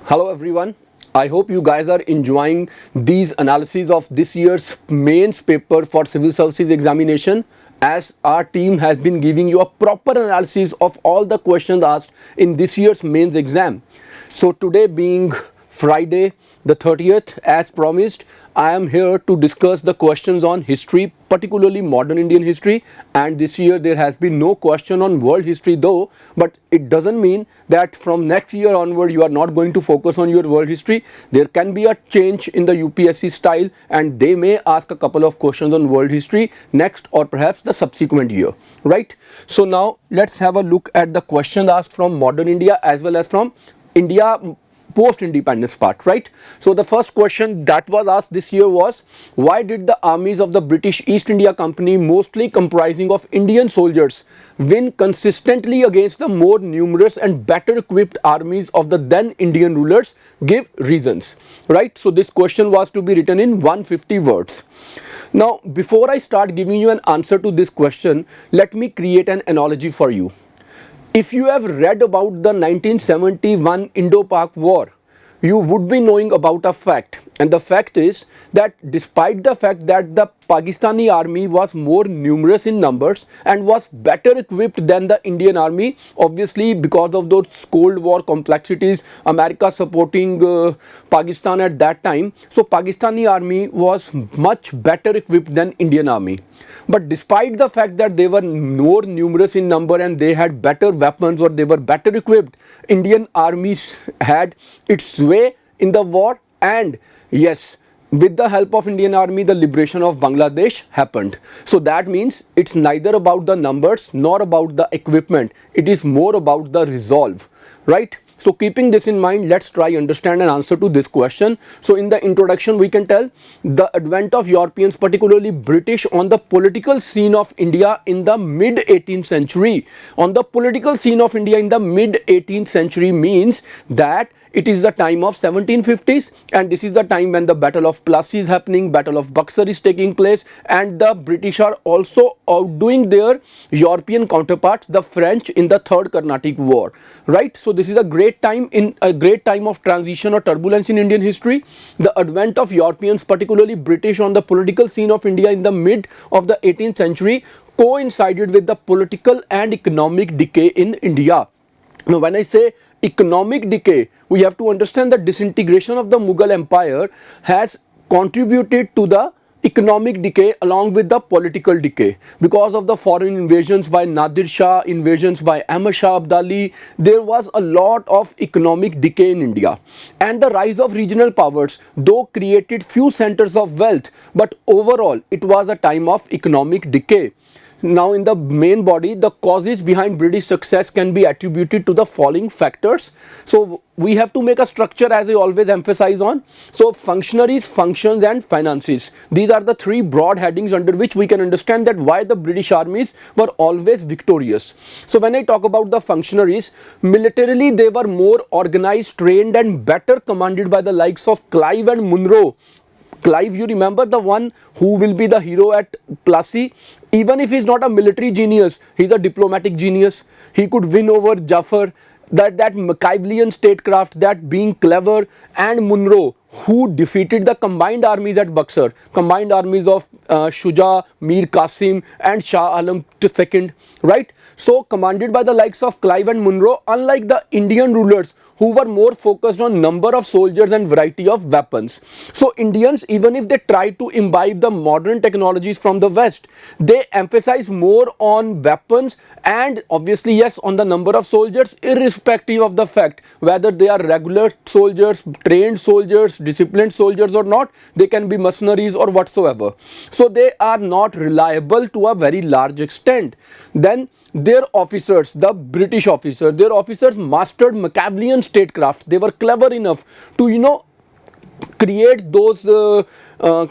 Hello everyone. I hope you guys are enjoying these analyses of this year's mains paper for civil services examination, as our team has been giving you a proper analysis of all the questions asked in this year's mains exam. So today being Friday the 30th, as promised, I am here to discuss the questions on history, particularly modern Indian history. And this year there has been no question on world history though, but it doesn't mean that from next year onward you are not going to focus on your world history. There can be a change in the UPSC style and they may ask a couple of questions on world history next or perhaps the subsequent year, right? So now let's have a look at the questions asked from modern India as well as from India post-independence part, right? So the first question that was asked this year was, why did the armies of the British East India Company, mostly comprising of Indian soldiers, win consistently against the more numerous and better equipped armies of the then Indian rulers? Give reasons, right? So this question was to be written in 150 words. Now before I start giving you an answer to this question, let me create an analogy for you. If you have read about the 1971 Indo-Pak War, you would be knowing about a fact, and the fact is that despite the fact that the Pakistani army was more numerous in numbers and was better equipped than the Indian army, obviously because of those Cold War complexities, America supporting Pakistan at that time, so Pakistani army was much better equipped than Indian army. But despite the fact that they were more numerous in number and they had better weapons or they were better equipped, Indian armies had its way in the war, and yes, with the help of Indian army the liberation of Bangladesh happened. So that means it's neither about the numbers nor about the equipment, it is more about the resolve, right? So keeping this in mind, let's try understand and answer to this question. So in the introduction we can tell the advent of Europeans, particularly British, on the political scene of India in the mid 18th century. On the political scene of India in the mid 18th century means that it is the time of 1750s, and this is the time when the Battle of Plassey is happening, Battle of Buxar is taking place, and the British are also outdoing their European counterparts, the French, in the Third Carnatic War, right? So this is a great time of transition or turbulence in Indian history. The advent of Europeans, particularly British, on the political scene of India in the mid of the 18th century coincided with the political and economic decay in India. Now when I say economic decay, we have to understand that disintegration of the Mughal Empire has contributed to the economic decay along with the political decay. Because of the foreign invasions by Nadir Shah, invasions by Ahmad Shah Abdali, there was a lot of economic decay in India. And the rise of regional powers, though created few centers of wealth, but overall it was a time of economic decay. Now in the main body, the causes behind British success can be attributed to the following factors. So we have to make a structure, as I always emphasize on. So functionaries, functions and finances. These are the three broad headings under which we can understand that why the British armies were always victorious. So when I talk about the functionaries, militarily they were more organized, trained and better commanded by the likes of Clive and Munro. Clive, you remember, the one who will be the hero at Plassey? Even if he's not a military genius, he's a diplomatic genius. He could win over Jafar, that Machiavellian statecraft, that being clever, and Munro, who defeated the combined armies at Buxar, combined armies of Shuja, Mir Qasim and Shah Alam II, right? So commanded by the likes of Clive and Munro, unlike the Indian rulers who were more focused on number of soldiers and variety of weapons. So Indians, even if they try to imbibe the modern technologies from the West, they emphasize more on weapons and obviously yes on the number of soldiers, irrespective of the fact whether they are regular soldiers, trained soldiers, disciplined soldiers or not. They can be mercenaries or whatsoever. So they are not reliable to a very large extent. Then their officers, the British officers, their officers mastered Machiavellian statecraft. They were clever enough to create those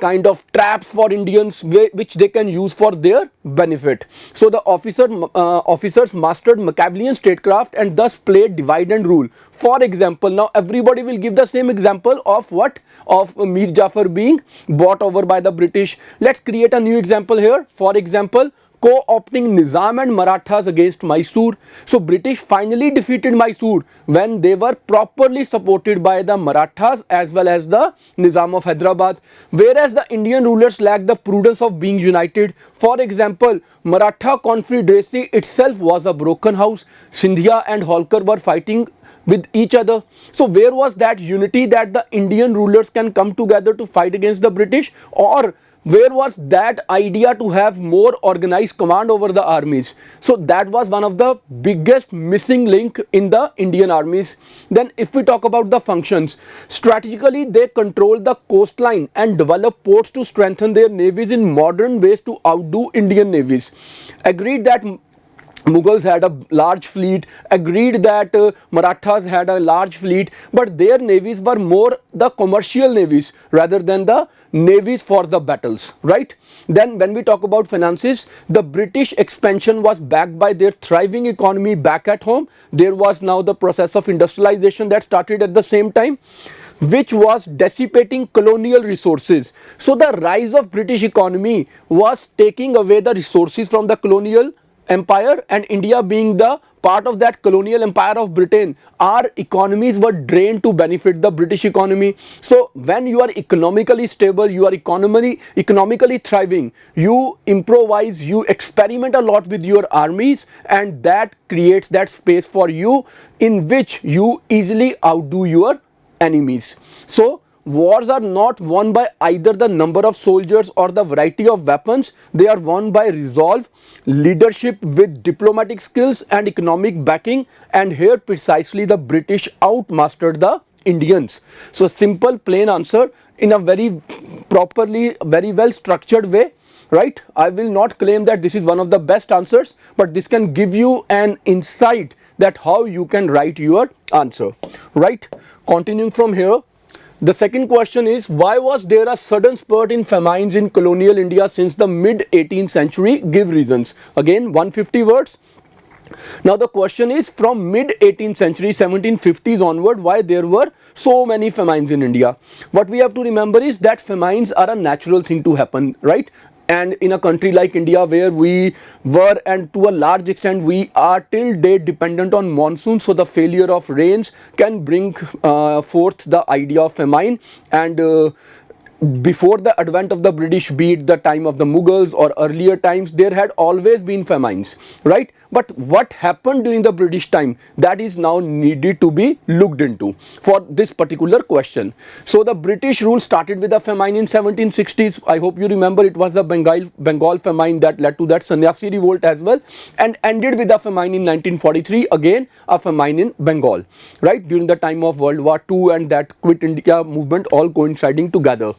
kind of traps for Indians which they can use for their benefit. So the officers mastered Machiavellian statecraft and thus played divide and rule. For example, now everybody will give the same example of what? Of Mir Jafar being bought over by the British. Let's create a new example here. For example, co-opting Nizam and Marathas against Mysore. So British finally defeated Mysore when they were properly supported by the Marathas as well as the Nizam of Hyderabad, whereas the Indian rulers lacked the prudence of being united. For example, Maratha Confederacy itself was a broken house. Sindhia and Holkar were fighting with each other. So where was that unity that the Indian rulers can come together to fight against the British, or where was that idea to have more organized command over the armies? So that was one of the biggest missing link in the Indian armies. Then if we talk about the functions, strategically they controlled the coastline and developed ports to strengthen their navies in modern ways to outdo Indian navies. Agreed that Mughals had a large fleet, agreed that Marathas had a large fleet, but their navies were more the commercial navies rather than the navies for the battles, right? Then when we talk about finances, the British expansion was backed by their thriving economy back at home. There was now the process of industrialization that started at the same time, which was dissipating colonial resources. So the rise of British economy was taking away the resources from the colonial empire, and India being the part of that colonial empire of Britain, our economies were drained to benefit the British economy. So when you are economically stable, you are economically thriving, you improvise, you experiment a lot with your armies, and that creates that space for you in which you easily outdo your enemies. So wars are not won by either the number of soldiers or the variety of weapons. They are won by resolve, leadership with diplomatic skills and economic backing, and here precisely the British outmastered the Indians. So simple plain answer in a very properly, very well structured way, right? I will not claim that this is one of the best answers, but this can give you an insight that how you can write your answer, right? Continuing from here, the second question is, why was there a sudden spurt in famines in colonial India since the mid 18th century? Give reasons. Again 150 words. Now the question is, from mid 18th century 1750s onward, why there were so many famines in India? What we have to remember is that famines are a natural thing to happen, right? And in a country like India, where we were and to a large extent we are till date dependent on monsoon, so the failure of rains can bring forth the idea of famine. And before the advent of the British, be it the time of the Mughals or earlier times, there had always been famines, right? But what happened during the British time, that is now needed to be looked into for this particular question. So the British rule started with a famine in 1760s. I hope you remember, it was the Bengal famine that led to that Sannyasi revolt as well, and ended with a famine in 1943, again a famine in Bengal, right, during the time of World War II and that Quit India movement all coinciding together.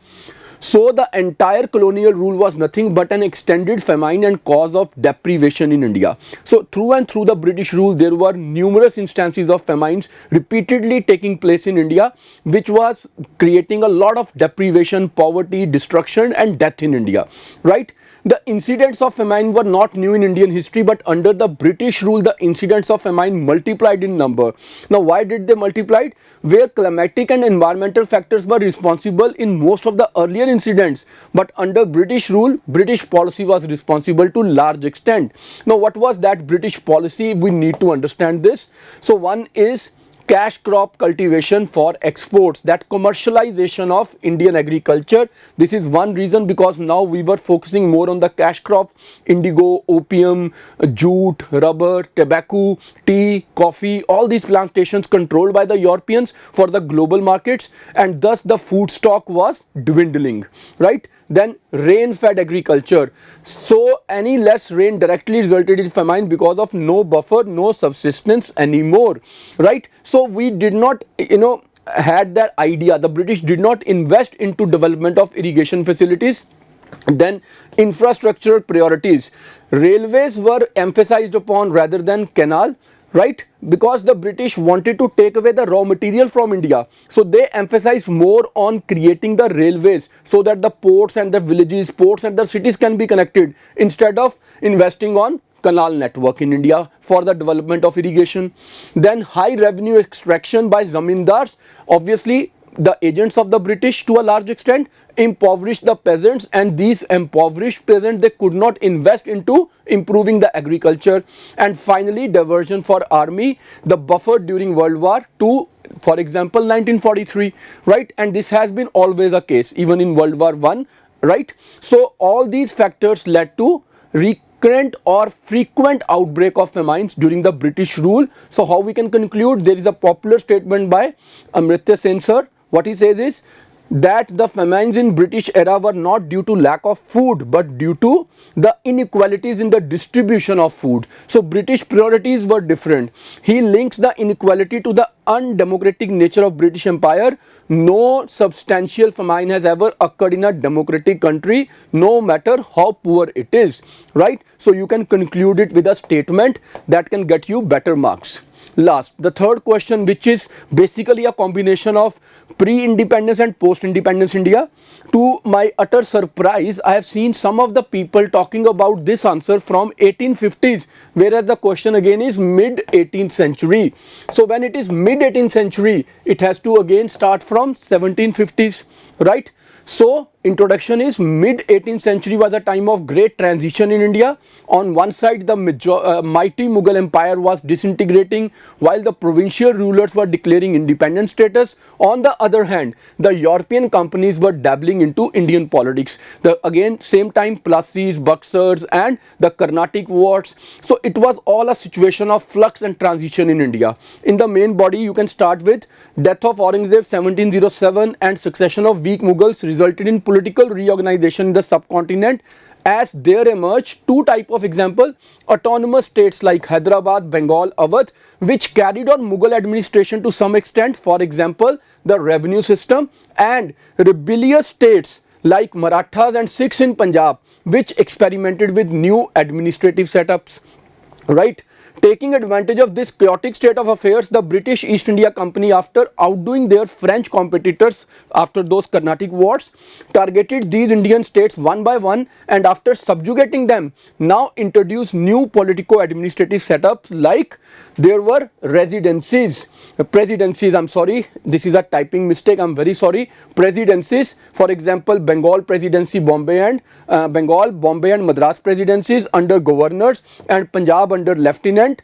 So the entire colonial rule was nothing but an extended famine and cause of deprivation in India. So through and through the British rule, there were numerous instances of famines repeatedly taking place in India, which was creating a lot of deprivation, poverty, destruction and death in India, right? The incidents of famine were not new in Indian history, but under the British rule, the incidents of famine multiplied in number. Now, why did they multiply? Where climatic and environmental factors were responsible in most of the earlier incidents, but under British rule, British policy was responsible to large extent. Now, what was that British policy? We need to understand this. So, one is cash crop cultivation for exports, that commercialization of Indian agriculture. This is one reason, because now we were focusing more on the cash crop: indigo, opium, jute, rubber, tobacco, tea, coffee, all these plantations controlled by the Europeans for the global markets, and thus the food stock was dwindling, right? Then rain fed agriculture. So any less rain directly resulted in famine because of no buffer, no subsistence anymore, right? So we did not, had that idea. The British did not invest into development of irrigation facilities. Then infrastructure priorities. Railways were emphasized upon rather than canal, right? Because the British wanted to take away the raw material from India, so they emphasized more on creating the railways so that the ports and the villages, ports and the cities can be connected, instead of investing on canal network in India for the development of irrigation. Then high revenue extraction by zamindars. Obviously the agents of the British to a large extent, impoverished the peasants, and these impoverished peasants, they could not invest into improving the agriculture. And finally, diversion for army, the buffer during World War II, for example 1943, right? And this has been always a case even in World War I, right? So all these factors led to recurrent or frequent outbreak of famines during the British rule. So how we can conclude? There is a popular statement by Amartya Sen sir. What he says is that the famines in British era were not due to lack of food but due to the inequalities in the distribution of food. So British priorities were different. He links the inequality to the undemocratic nature of British Empire. No substantial famine has ever occurred in a democratic country, no matter how poor it is, right? So you can conclude it with a statement that can get you better marks. Last, the third question, which is basically a combination of pre-independence and post-independence India. To my utter surprise, I have seen some of the people talking about this answer from 1850s, whereas the question again is mid 18th century. So when it is mid 18th century, it has to again start from 1750s, right? So introduction is mid 18th century was a time of great transition in India. On one side, the mighty Mughal Empire was disintegrating while the provincial rulers were declaring independent status. On the other hand, the European companies were dabbling into Indian politics. The again same time Plasis, Buxars and the Carnatic wars. So it was all a situation of flux and transition in India. In the main body, you can start with death of Aurangzeb 1707 and succession of weak Mughals resulted in political reorganization in the subcontinent. As there emerged two type of example, autonomous states like Hyderabad, Bengal, Awadh, which carried on Mughal administration to some extent, for example the revenue system, and rebellious states like Marathas and Sikhs in Punjab, which experimented with new administrative setups, right? Taking advantage of this chaotic state of affairs, the British East India Company, after outdoing their French competitors after those Carnatic wars, targeted these Indian states one by one, and after subjugating them, now introduced new politico-administrative setups like there were presidencies, I'm sorry, this is a typing mistake, I'm very sorry, presidencies, for example Bengal Presidency, Bombay and Madras presidencies under governors, and Punjab under lieutenant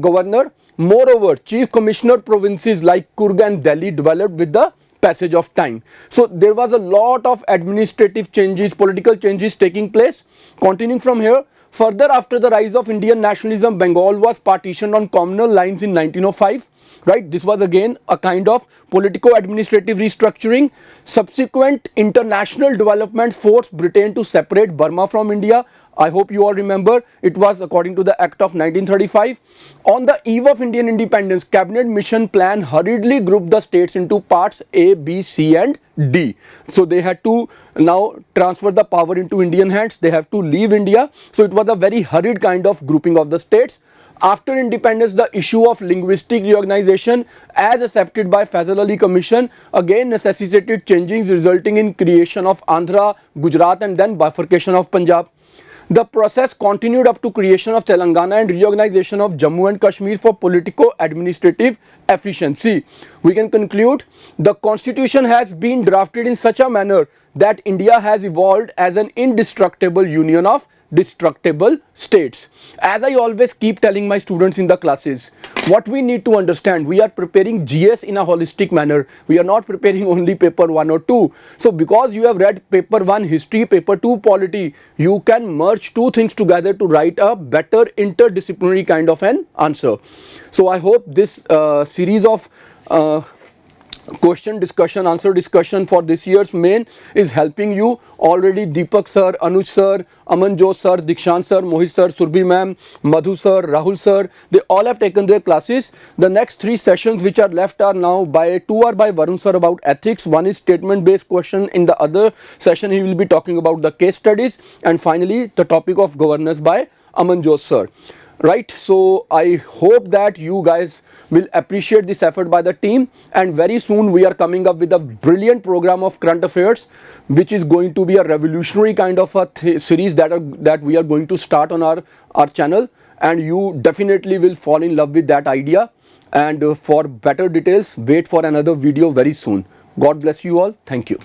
governor. Moreover, chief commissioner provinces like Kurg and Delhi developed with the passage of time. So there was a lot of administrative changes, political changes taking place. Continuing from here, further after the rise of Indian nationalism, Bengal was partitioned on communal lines in 1905. Right, this was again a kind of politico-administrative restructuring. Subsequent international developments forced Britain to separate Burma from India. I hope you all remember, it was according to the Act of 1935. On the eve of Indian independence, Cabinet Mission Plan hurriedly grouped the states into parts A, B, C and D. So they had to now transfer the power into Indian hands. They have to leave India. So it was a very hurried kind of grouping of the states. After independence, the issue of linguistic reorganization as accepted by Fazal Ali Commission again necessitated changes, resulting in creation of Andhra, Gujarat and then bifurcation of Punjab. The process continued up to creation of Telangana and reorganization of Jammu and Kashmir for politico-administrative efficiency. We can conclude the constitution has been drafted in such a manner that India has evolved as an indestructible union of destructible states. As I always keep telling my students in the classes, what we need to understand, we are preparing GS in a holistic manner. We are not preparing only paper 1 or 2. So because you have read paper 1 history, paper 2 polity, you can merge two things together to write a better interdisciplinary kind of an answer. So I hope this series of question discussion, answer discussion for this year's main is helping you. Already Deepak sir, Anuj sir, Amanjot sir, Dikshant sir, Mohit sir, Surbhi ma'am, Madhu sir, Rahul sir, they all have taken their classes. The next 3 sessions which are left are now by 2 are by Varun sir about ethics, 1 is statement based question, in the other session he will be talking about the case studies, and finally the topic of governance by Amanjot sir. Right, so I hope that you guys will appreciate this effort by the team, and very soon we are coming up with a brilliant program of current affairs which is going to be a revolutionary kind of a series that we are going to start on our channel, and you definitely will fall in love with that idea. And for better details, wait for another video very soon. God bless you all. Thank you.